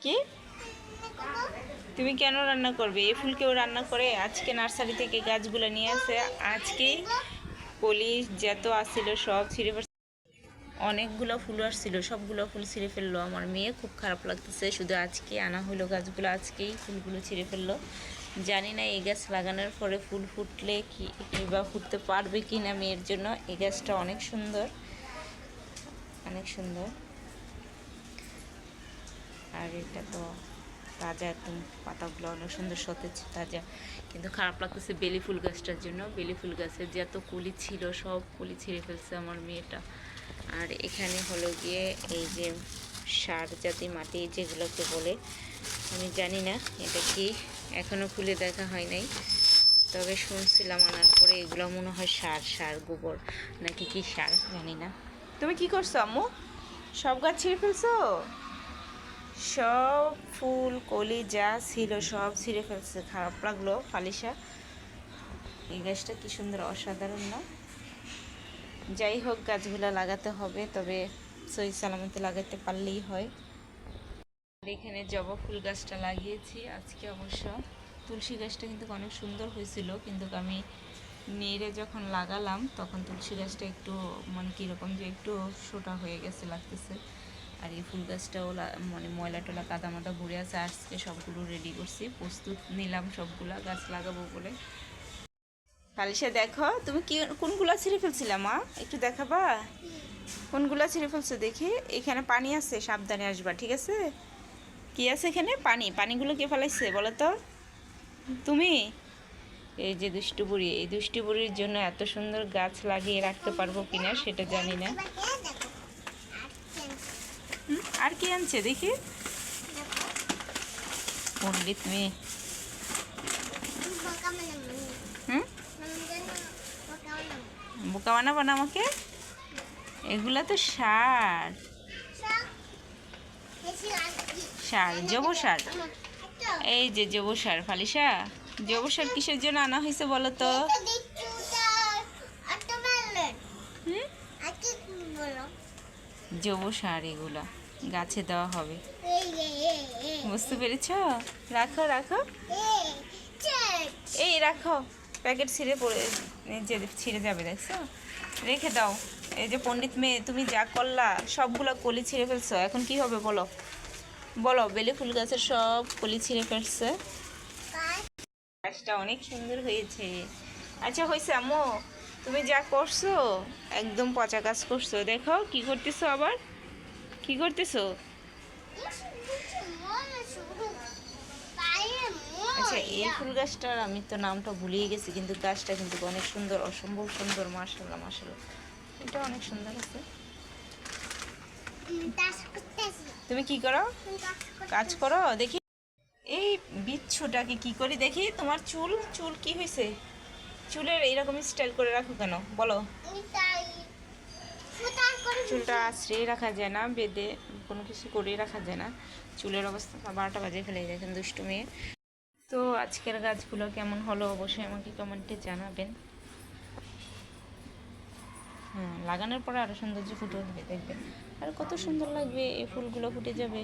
কি তুমি কেন রান্না করবে? এই ফুল কেউ রান্না করে? আজকে নার্সারি থেকে গাছগুলো নিয়ে আসে, আজকেই কলি যত আসছিল সব ছিঁড়ে ফেলছে। অনেকগুলো ফুল আসছিল, সবগুলো ফুল ছিঁড়ে ফেললো। আমার মেয়ে খুব খারাপ লাগতেছে, শুধু আজকে আনা হলো গাছগুলো, আজকেই ফুলগুলো ছিঁড়ে ফেললো। জানি না এই গাছ লাগানোর পরে ফুল ফুটলে কি বা ফুটতে পারবে কি না মেয়ের জন্য। এই গাছটা অনেক সুন্দর, অনেক সুন্দর। আর এটা তো তাজা, একদম পাতাগুলো অনেক সুন্দর সতেজ তাজা। কিন্তু খারাপ লাগতেছে বেলি ফুল গাছটার জন্য। বেলি ফুল গাছের যে এত কলি ছিল সব কলি ছিঁড়ে ফেলছে আমার মেয়েটা। আর এখানে হলো গিয়ে এই যে সার জাতীয় মাটি যেগুলোকে বলে, আমি জানি না এটা কি, এখনও খুলে দেখা হয় নাই। তবে শুনছিলাম আনার পরে এগুলো মনে হয় সার গোবর নাকি কি সার, জানি না। তুমি কি করছো আম্মু? সব গাছ ছিঁড়ে ফেলছো? সব ফুল কলি যা ছিল সব ছিঁড়ে ফেলছে, খারাপ লাগলো ফালিশা। এই গাছটা কি সুন্দর, অসাধারণ না? যাই হোক, গাছগুলো লাগাতে হবে, তবে সহি সালামতে লাগাতে পারলেই হয়। এখানে জবা ফুল গাছটা লাগিয়েছি আজকে। অবশ্য তুলসী গাছটা কিন্তু অনেক সুন্দর হয়েছিল, কিন্তু আমি নেড়ে যখন লাগালাম তখন তুলসী গাছটা একটু মানে কীরকম যে একটু সোটা হয়ে গেছে লাগতেছে। আর এই ফুল গাছটাও মানে ময়লা টলা কাদা মাদা ঘুরে আছে। আজকে সবগুলো রেডি করছি, প্রস্তুত নিলাম সবগুলা গাছ লাগাবো বলে। ফালিশা দেখো, তুমি কি কোনগুলা ছিঁড়ে ফেলছিলা মা? একটু দেখাবা কোনগুলা ছিঁড়ে ফেলছো দেখি। এখানে পানি আছে, সাবধানে আসবা, ঠিক আছে? কি আছে এখানে? পানিগুলো কে ফেলাইছে বলো তো? তুমি? এই যে দুষ্টু বুড়ি, এই দুষ্টু বুড়ির জন্য এত সুন্দর গাছ লাগিয়ে রাখতে পারবো কিনা সেটা জানি না। আর কি আনছে দেখি? পণ্ডিত মেয়ে। বোকা বানাবো না আমাকে? এগুলা তো সার, জৈব সার। এই যে জৈব সার ফালিশা, জৈব সার কিসের জন্য আনা হয়েছে বলো তো? জৈব সার এগুলা গাছে দেওয়া হবে, বুঝতে পেরেছ? রাখো রাখো, এই রাখো, প্যাকেট ছিঁড়ে পড়ে ছিঁড়ে যাবে, দেখছো? রেখে দাও। এই যে পণ্ডিত মেয়ে, তুমি যা করলা, সবগুলো কলি ছিঁড়ে ফেলছো, এখন কি হবে বলো? বলো, বেলি ফুল গাছের সব কলি ছিঁড়ে ফেলছে। গাছটা অনেক সুন্দর হয়েছে। আচ্ছা হয়েছে আম্মু, তুমি যা করছো একদম পচা কাজ করছো। দেখো কি করতেছো, আবার কি করতেছো? আচ্ছা, এই ফুল গাছটার আমি তো নামটা ভুলিয়ে গেছি, কিন্তু গাছটা কিন্তু অনেক সুন্দর, অসম্ভব সুন্দর। মাশাআল্লাহ মাশাআল্লাহ, এটা অনেক সুন্দর আছে। তুমি কি করো? কাজ করো দেখি। এই বিচ্ছুটাকে কি করি দেখি? তোমার চুল চুল কি হয়েছে? চুলের এইরকম স্টাইল করে রাখো কেন বলো? চুলটা আশ্রয়ে রাখা যায় না, বেঁধে কোনো কিছু করে রাখা যায় না। চুলের অবস্থা 12টা বাজে ফেলে দেখেন দুষ্টু মেয়ে। তো আজকের গাছগুলো কেমন হলো অবশ্যই আমাকে কমেন্টে জানাবেন। হ্যাঁ, লাগানোর পরে আরও সৌন্দর্য ফুটে উঠবে, দেখবেন আর কত সুন্দর লাগবে, এই ফুলগুলো ফুটে যাবে।